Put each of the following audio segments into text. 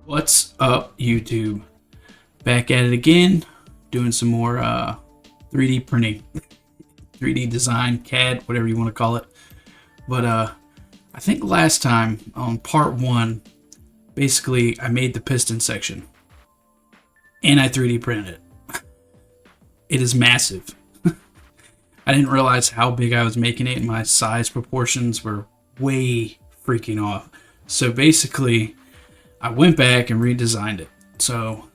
What's up, YouTube? Back at it again, doing some more 3D printing, 3D design, CAD, whatever you want to call it. But I think last time on part 1, basically I made the piston section and I 3D printed it. It is massive. I didn't realize how big I was making it, and my size proportions were way freaking off. So basically, I went back and redesigned it. So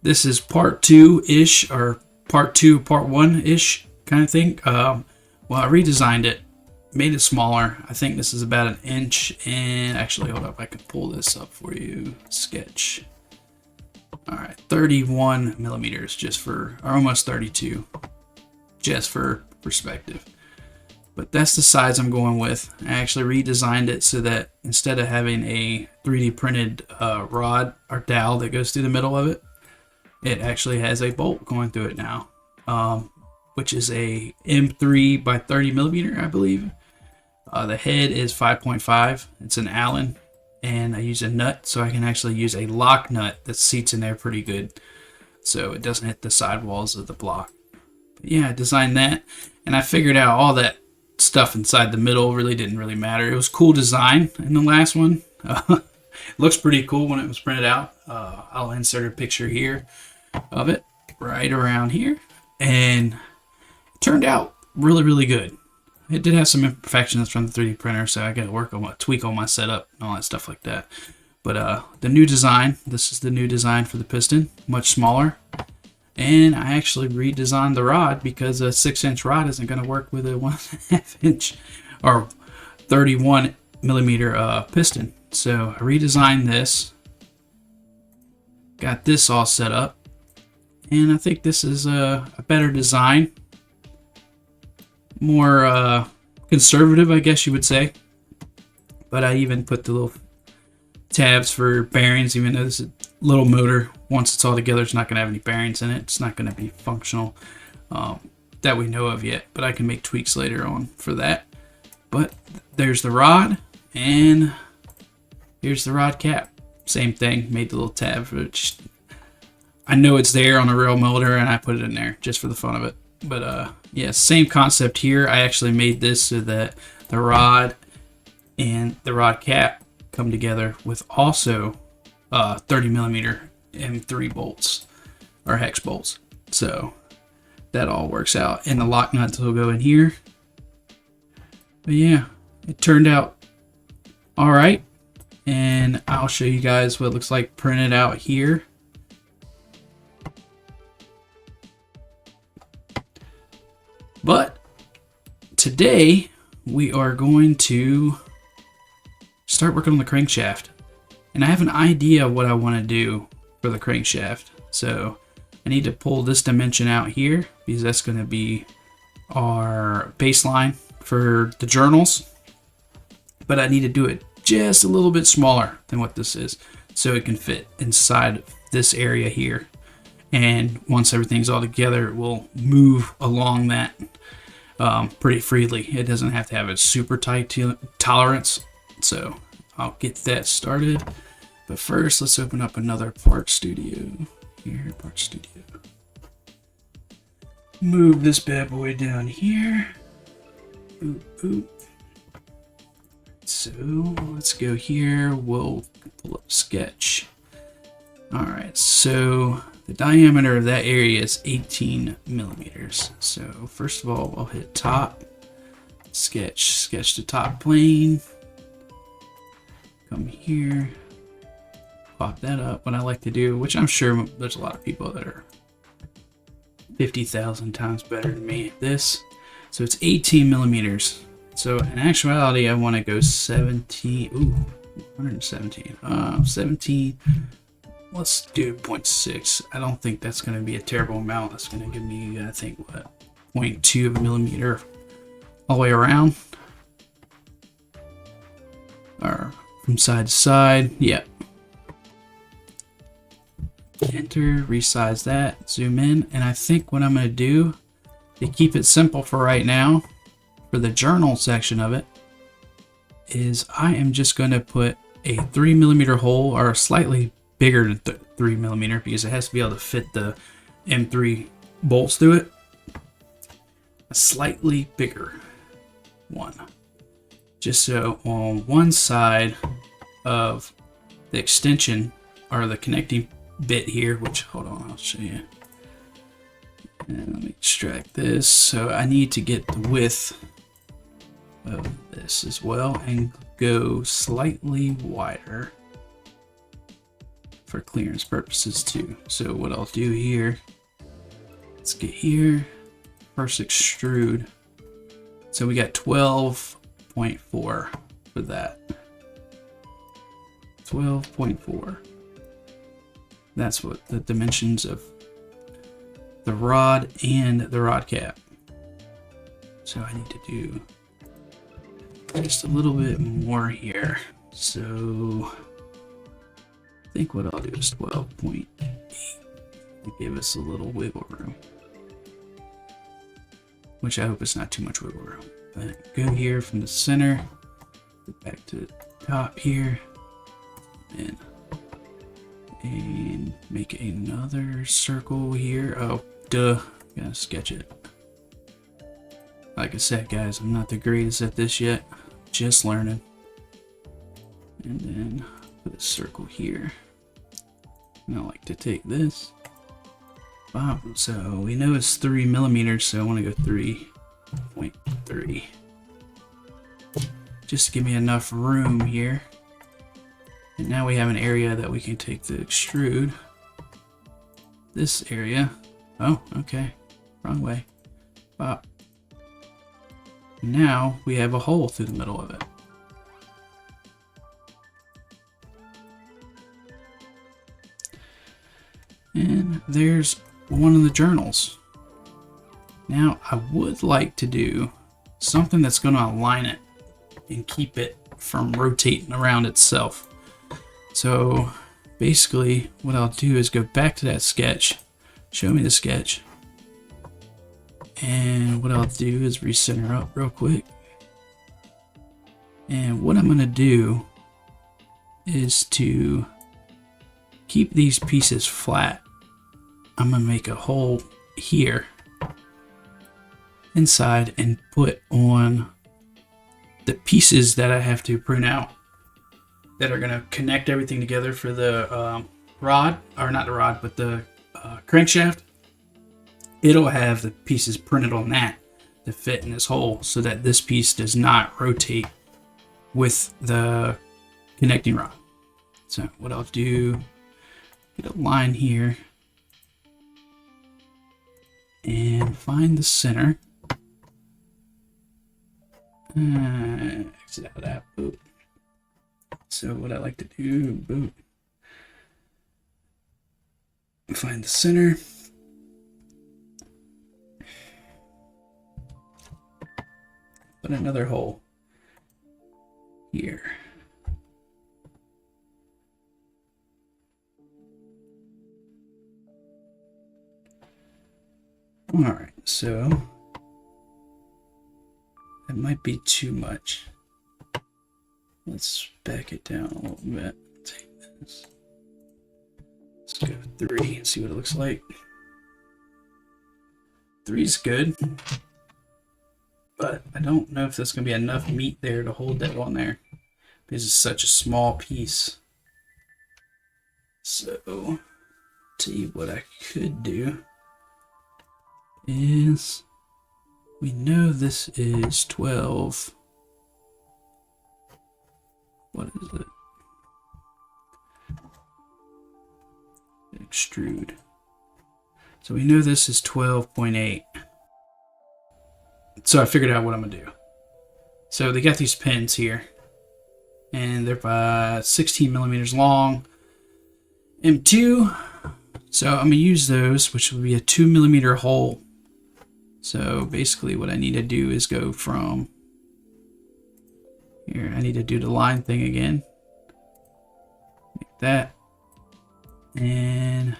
this is part 2-ish, or part 2, part 1-ish kind of thing. Well, I redesigned it, made it smaller. I think this is about 1 inch, and actually, hold up, I can pull this up for you. Sketch. All right, 31 millimeters, just for, or almost 32, just for perspective. But that's the size I'm going with. I actually redesigned it so that instead of having a 3D printed rod or dowel that goes through the middle of it, it actually has a bolt going through it now, which is a M3 by 30 millimeter, I believe. The head is 5.5. It's an Allen, and I use a nut, so I can actually use a lock nut that seats in there pretty good, so it doesn't hit the sidewalls of the block. But yeah, I designed that, and I figured out all that stuff inside the middle didn't really matter. It was cool design in the last one. It looks pretty cool when it was printed out. I'll insert a picture here of it right around here, and it turned out really good. It did have some imperfections from the 3D printer, so I got to work on tweak on my setup and all that stuff like that. But the new design, this is the new design for the piston, much smaller. And I actually redesigned the rod because a 6-inch rod isn't going to work with a 1.5 inch or 31 millimeter piston. So I redesigned this, got this all set up, and I think this is a better design, more conservative, I guess you would say. But I even put the little tabs for bearings, even though this is a little motor. Once it's all together, it's not going to have any bearings in it. It's not going to be functional that we know of yet, but I can make tweaks later on for that. But there's the rod, and here's the rod cap. Same thing, made the little tab for it. I know it's there on a real motor, and I put it in there just for the fun of it. But yeah, same concept here. I actually made this so that the rod and the rod cap come together with also 30 millimeter M3 bolts or hex bolts. So that all works out, and the lock nuts will go in here. But yeah, it turned out all right, and I'll show you guys what it looks like printed out here. But today we are going to start working on the crankshaft, and I have an idea of what I want to do for the crankshaft. So I need to pull this dimension out here because that's going to be our baseline for the journals, but I need to do it just a little bit smaller than what this is so it can fit inside this area here. And once everything's all together, it will move along that pretty freely. It doesn't have to have a super tight tolerance. So I'll get that started. But first, let's open up another Part Studio. Here, Part Studio. Move this bad boy down here. Boop. So let's go here. We'll pull up Sketch. All right, so the diameter of that area is 18 millimeters. So first of all, I'll hit top, sketch the top plane. Come here, pop that up. What I like to do, which I'm sure there's a lot of people that are 50,000 times better than me at this. So it's 18 millimeters. So in actuality, I want to go 17. Ooh, 117. 17. Let's do 0.6. I don't think that's going to be a terrible amount. That's going to give me, I think, what, 0.2 millimeter all the way around. Or from side to side. Yep. Enter, resize that, zoom in. And I think what I'm going to do to keep it simple for right now, for the journal section of it, is I am just going to put a 3 millimeter hole, or a slightly bigger than 3mm because it has to be able to fit the M3 bolts through it. A slightly bigger one, just so on one side of the extension or the connecting bit here, which, hold on, I'll show you. And let me extract this. So I need to get the width of this as well and go slightly wider for clearance purposes too. So what I'll do here, let's get here, first extrude. So we got 12.4 for that. 12.4. That's what the dimensions of the rod and the rod cap. So I need to do just a little bit more here. So I think what I'll do is 12.8 to give us a little wiggle room, which I hope it's not too much wiggle room. But go here from the center, go back to the top here, and make another circle here. Oh, duh, gotta sketch it. Like I said, guys, I'm not the greatest at this yet, just learning. And then put a circle here. And I like to take this. Wow, so we know it's 3mm, so I want to go 3.3. Just to give me enough room here. And now we have an area that we can take the extrude. This area. Oh, okay. Wrong way. Wow. Now we have a hole through the middle of it. And there's one of the journals. Now I would like to do something that's going to align it and keep it from rotating around itself. So basically what I'll do is go back to that sketch, show me the sketch, and what I'll do is recenter up real quick. And what I'm going to do is to keep these pieces flat. I'm going to make a hole here inside and put on the pieces that I have to prune out that are going to connect everything together for the rod, or not the rod, but the crankshaft. It'll have the pieces printed on that to fit in this hole so that this piece does not rotate with the connecting rod. So what I'll do, get a line here and find the center. Exit out of that. Boop. So what I like to do, boop, find the center. Put another hole here. All right, so that might be too much. Let's back it down a little bit. Take this. Let's go 3 and see what it looks like. 3's good, but I don't know if there's going to be enough meat there to hold that on there because it's such a small piece. So, tell you what I could do is, we know this is 12. What is it? Extrude. So we know this is 12.8. So I figured out what I'm gonna do. So they got these pins here, and they're 16mm long, M2. So I'm gonna use those, which will be a 2mm hole. So basically what I need to do is go from here. I need to do the line thing again. Like that. And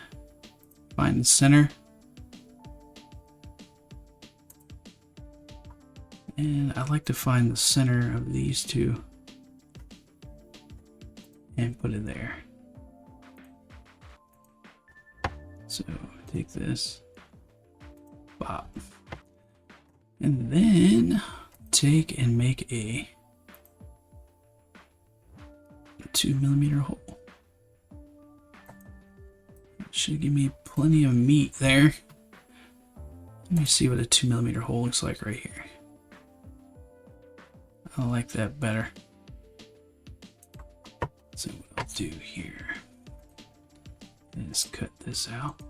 find the center. And I like to find the center of these two and put it there. So take this, pop, and then take and make a 2mm hole. Should give me plenty of meat there. Let me see what a 2mm hole looks like right here. I like that better. So what I'll do here is cut this out.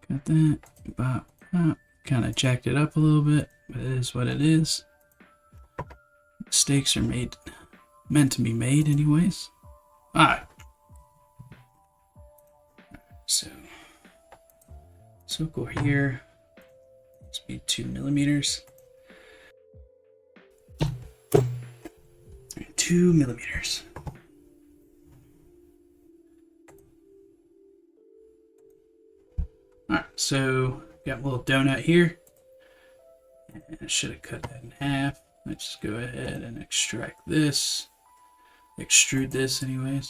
Got that. Bop, bop. Kind of jacked it up a little bit, but it is what it is. Mistakes are meant to be made anyways. Alright. So circle here. Let's be 2mm. 2mm. Alright, so got a little donut here. And I should have cut that in half. Let's just go ahead and extract this. Extrude this anyways.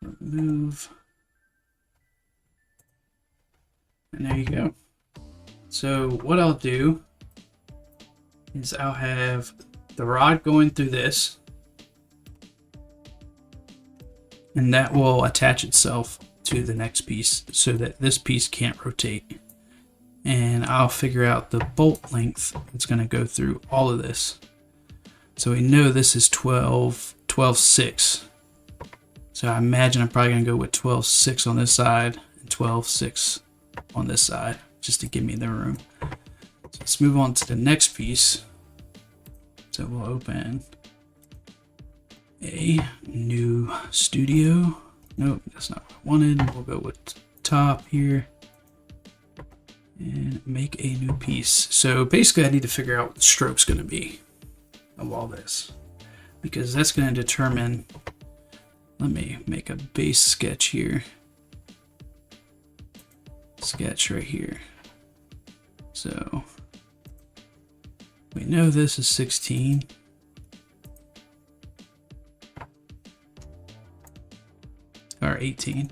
Remove. And there you go. So what I'll do is I'll have the rod going through this, and that will attach itself to the next piece so that this piece can't rotate. And I'll figure out the bolt length that's going to go through all of this. So we know this is 12.6. So I imagine I'm probably going to go with 12.6 on this side and 12.6 on this side, just to give me the room. So let's move on to the next piece. So we'll open a new studio. Nope, that's not what I wanted. We'll go with top here and make a new piece. So basically I need to figure out what the stroke's going to be of all this, because that's going to determine. Let me make a base sketch here. Sketch right here. So we know this is 16. Or 18.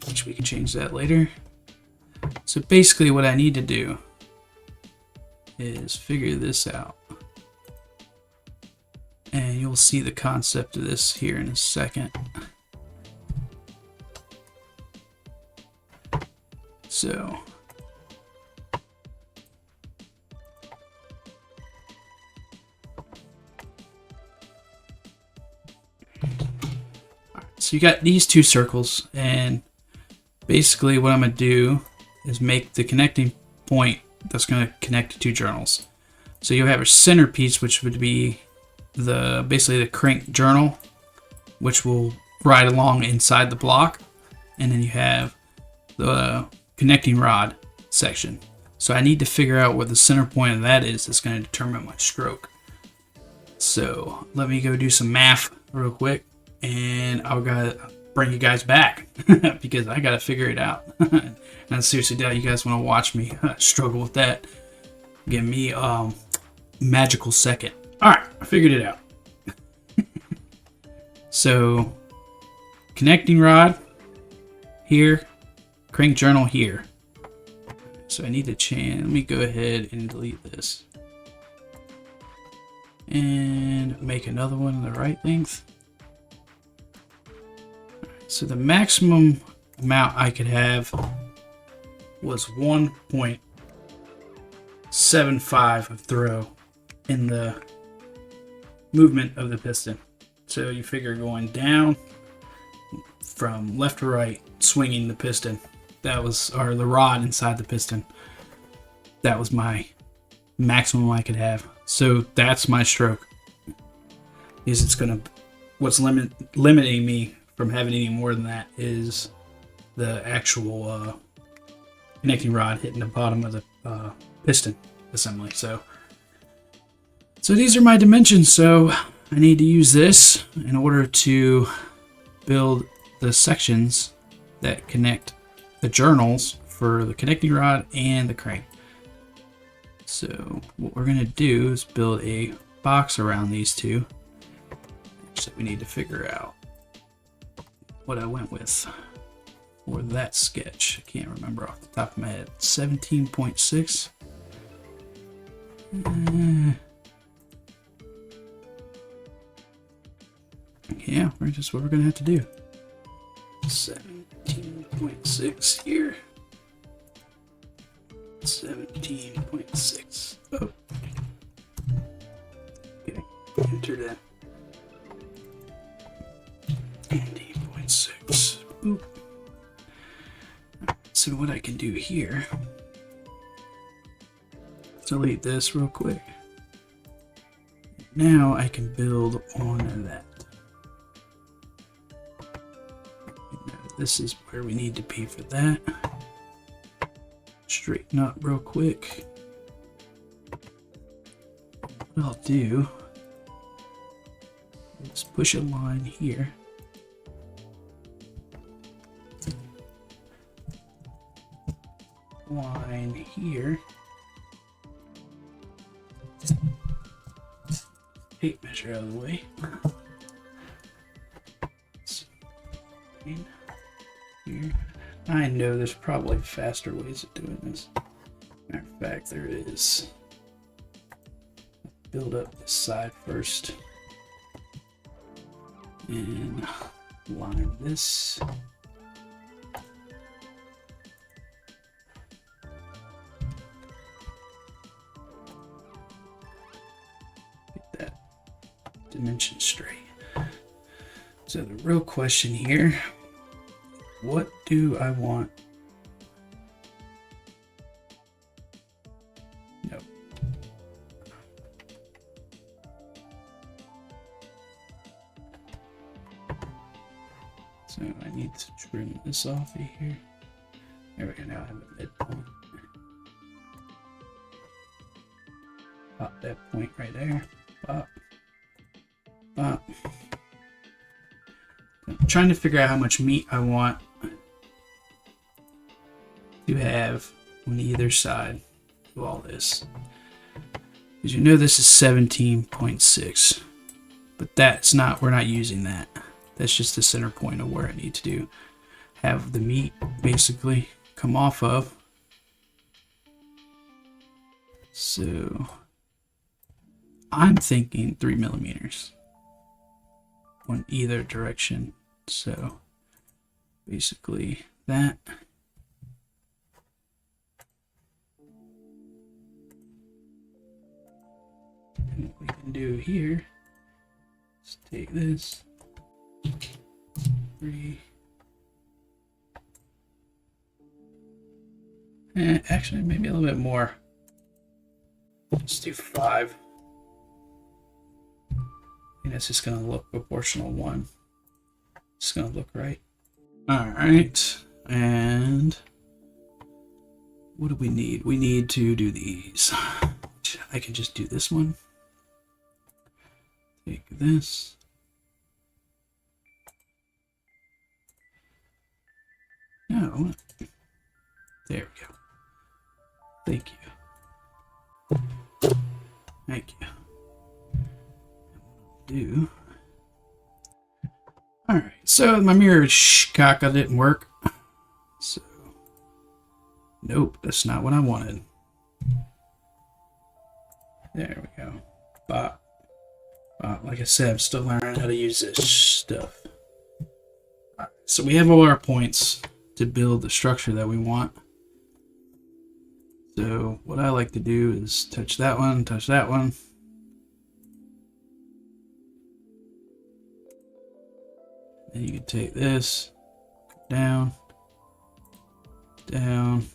Which we can change that later. So basically what I need to do is figure this out. And you'll see the concept of this here in a second. So you got these two circles, and basically what I'm going to do is make the connecting point that's going to connect the two journals. So you'll have a centerpiece, which would be basically the crank journal, which will ride along inside the block, and then you have the connecting rod section. So I need to figure out what the center point of that is. That's going to determine my stroke. So let me go do some math real quick, and I'll gotta bring you guys back because I gotta figure it out. And I seriously doubt you guys want to watch me struggle with that. Give me magical second. All right, I figured it out. So connecting rod here, crank journal here. So I need to change. Let me go ahead and delete this and make another one the right length. So the maximum amount I could have was 1.75 of throw in the movement of the piston. So you figure going down from left to right, swinging the piston. That was, or the rod inside the piston. That was my maximum I could have. So that's my stroke. Is it's gonna, what's limiting me from having any more than that is the actual connecting rod hitting the bottom of the piston assembly. So these are my dimensions. So I need to use this in order to build the sections that connect the journals for the connecting rod and the crank. So what we're gonna do is build a box around these two. So we need to figure out what I went with for that sketch. I can't remember off the top of my head. 17.6. Yeah, that's what we're gonna have to do. 17.6 here. 17.6. Oh. Okay, enter that. 17.6. Oop. So what I can do here, delete this real quick. Now I can build on that. This is where we need to be for that. Straighten up real quick. What I'll do is push a line here. Line here. Tape measure out of the way. Here. I know there's probably faster ways of doing this. Matter of fact, there is. Build up this side first. And line this. Get that dimension straight. So the real question here, what do I want? No. So I need to trim this off of here. There we go, now I have a midpoint. Pop that point right there. Pop. Pop. I'm trying to figure out how much meat I want to have on either side of all this. Because you know this is 17.6, but that's not, we're not using that. That's just the center point of where I need to have the meat basically come off of. So I'm thinking 3 millimeters on either direction. So basically that. And what we can do here is take this 3. Actually, maybe a little bit more. Let's do 5. And it's just going to look proportional 1. It's going to look right. All right. And what do we need? We need to do these. I can just do this one. Take this. No. There we go. Thank you. Thank you. Do. All right, so my mirror caca didn't work. So, nope, that's not what I wanted. There we go. Bop. Bop. Like I said, I'm still learning how to use this stuff. All right, so we have all our points to build the structure that we want. So what I like to do is touch that one, touch that one. And you can take this, down, down,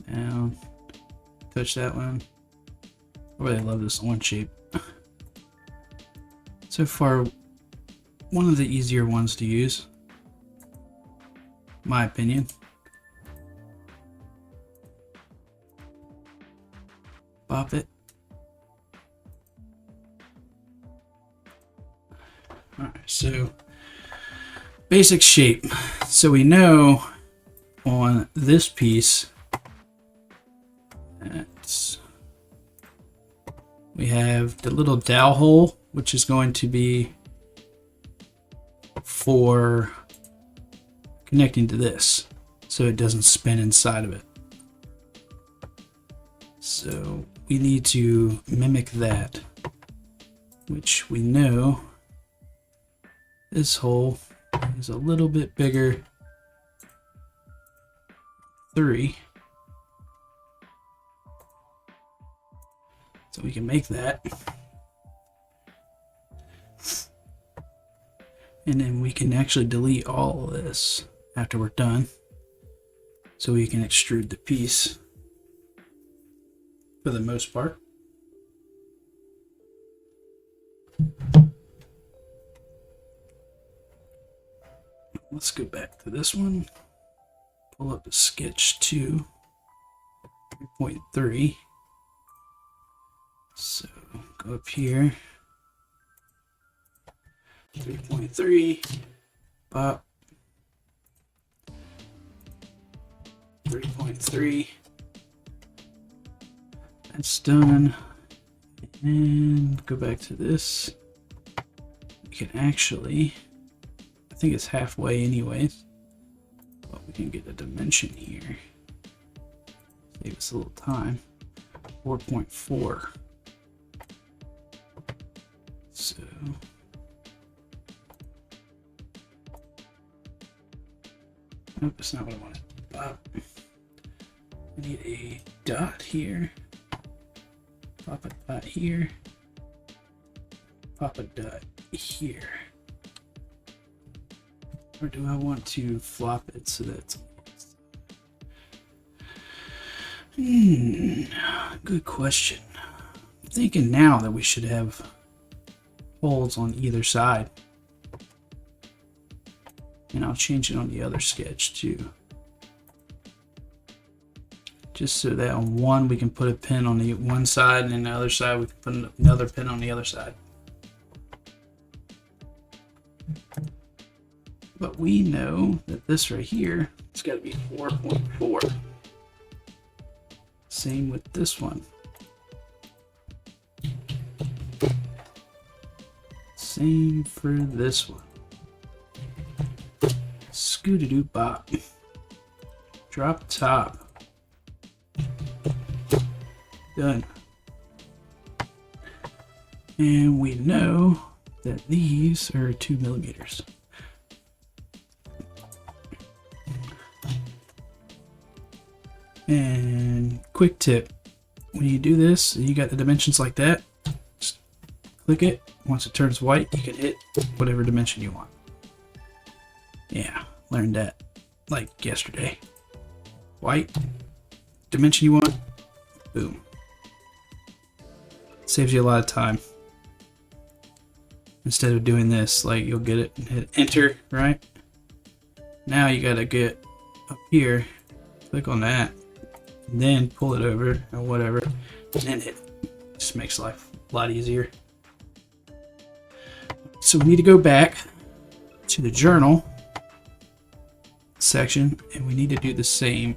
down, touch that one. I really love this Onshape. So far, one of the easier ones to use, my opinion. Bop it. Alright, so basic shape. So we know on this piece That's, we have the little dowel hole, which is going to be for connecting to this so it doesn't spin inside of it. So we need to mimic that, which we know this hole is a little bit bigger. 3. So we can make that. And then we can actually delete all of this after we're done. So we can extrude the piece for the most part. Let's go back to this one. Pull up the sketch 2, 3.3. So go up here. 3.3. Pop. 3.3. That's done. And go back to this. We can actually, I think it's halfway anyways, but we can get a dimension here. Save us a little time. 4.4. So nope, that's not what I wanted. I need a dot here. Pop a dot here. Pop a dot here. Or do I want to flop it so that's good question. I'm thinking now that we should have holes on either side. And I'll change it on the other sketch too. Just so that on one we can put a pin on the one side, and on the other side we can put another pin on the other side. But we know that this right here, it's got to be 4.4. Same with this one. Same for this one. Scoo-doo bop. Drop top. Done. And we know that these are 2 millimeters. And quick tip, when you do this, you got the dimensions like that, just click it. Once it turns white, you can hit whatever dimension you want. Yeah, learned that like yesterday. White, dimension you want, boom. Saves you a lot of time. Instead of doing this, like you'll get it and hit enter, right? Now you gotta get up here, click on that, and then pull it over or whatever, and then hit it. Just makes life a lot easier. So we need to go back to the journal section, and we need to do the same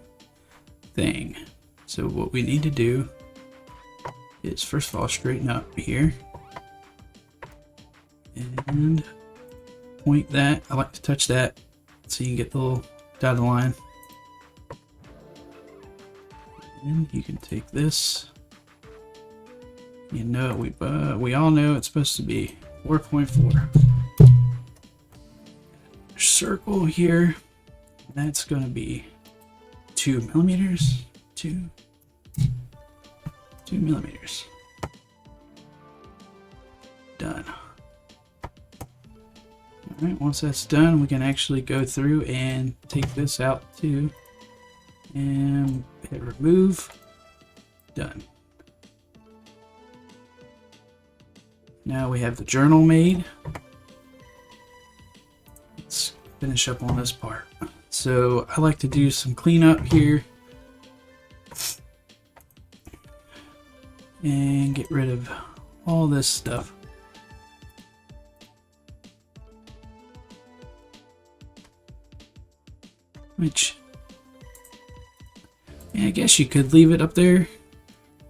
thing. So what we need to do is first of all straighten up here and point that. I like to touch that so you can get the little dotted line. And you can take this. You know, we all know it's supposed to be 4.4. Circle here. That's going to be 2 millimeters. 2 millimeters. Done. Alright, once that's done, we can actually go through and take this out too. And hit remove. Done. Now we have the journal made. Let's finish up on this part. So I like to do some cleanup here and get rid of all this stuff. Which, yeah, I guess you could leave it up there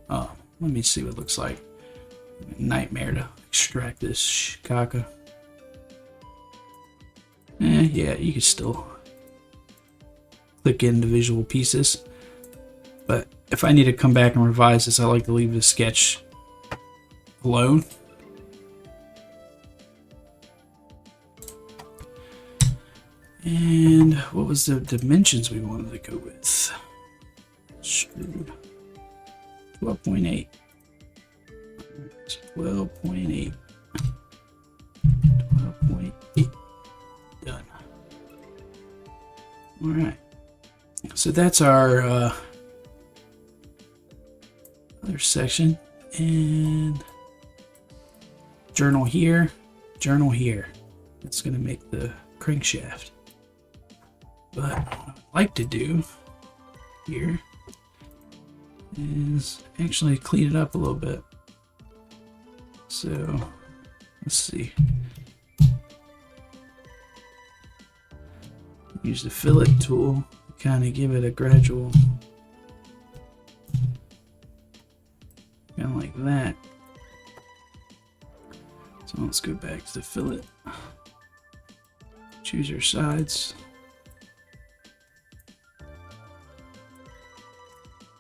Let me see what it looks like. Nightmare to extract this caca. Yeah, you can still click individual pieces. But if I need to come back and revise this, I like to leave the sketch alone. And what was the dimensions we wanted to go with? Screwed. 12.8. 12.8. 12.8. Done. Alright. So that's our other section. And journal here. Journal here. That's going to make the crankshaft. But what I'd like to do here is actually clean it up a little bit. So let's see. Use the fillet tool to kind of give it a gradual, kind of like that. So let's go back to the fillet. Choose your sides.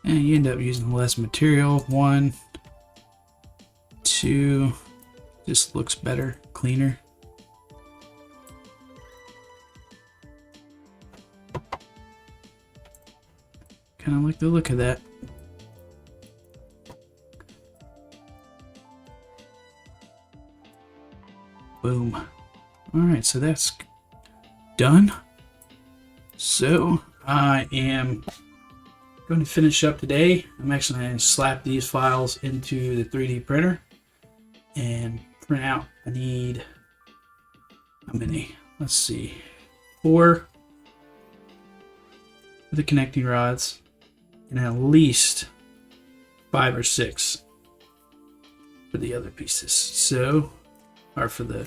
And you end up using less material. 1, 2, just looks better, cleaner. Kind of like the look of that. Boom. Alright, so that's done. So I am going to finish up today. I'm actually going to slap these files into the 3D printer and print out. I need, how many? Let's see, 4 for the connecting rods and at least 5 or 6 for the other pieces. So, or for the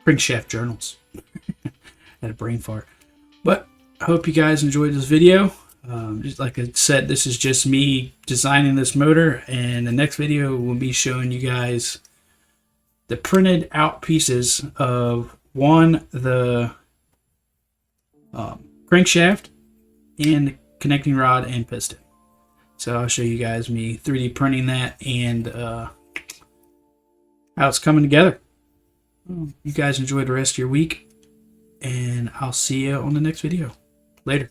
crankshaft journals. Had a brain fart. But I hope you guys enjoyed this video. Just like I said, this is just me designing this motor, and the next video will be showing you guys the printed out pieces of the crankshaft and the connecting rod and piston. So I'll show you guys me 3D printing that and how it's coming together. You guys enjoy the rest of your week, and I'll see you on the next video. Later.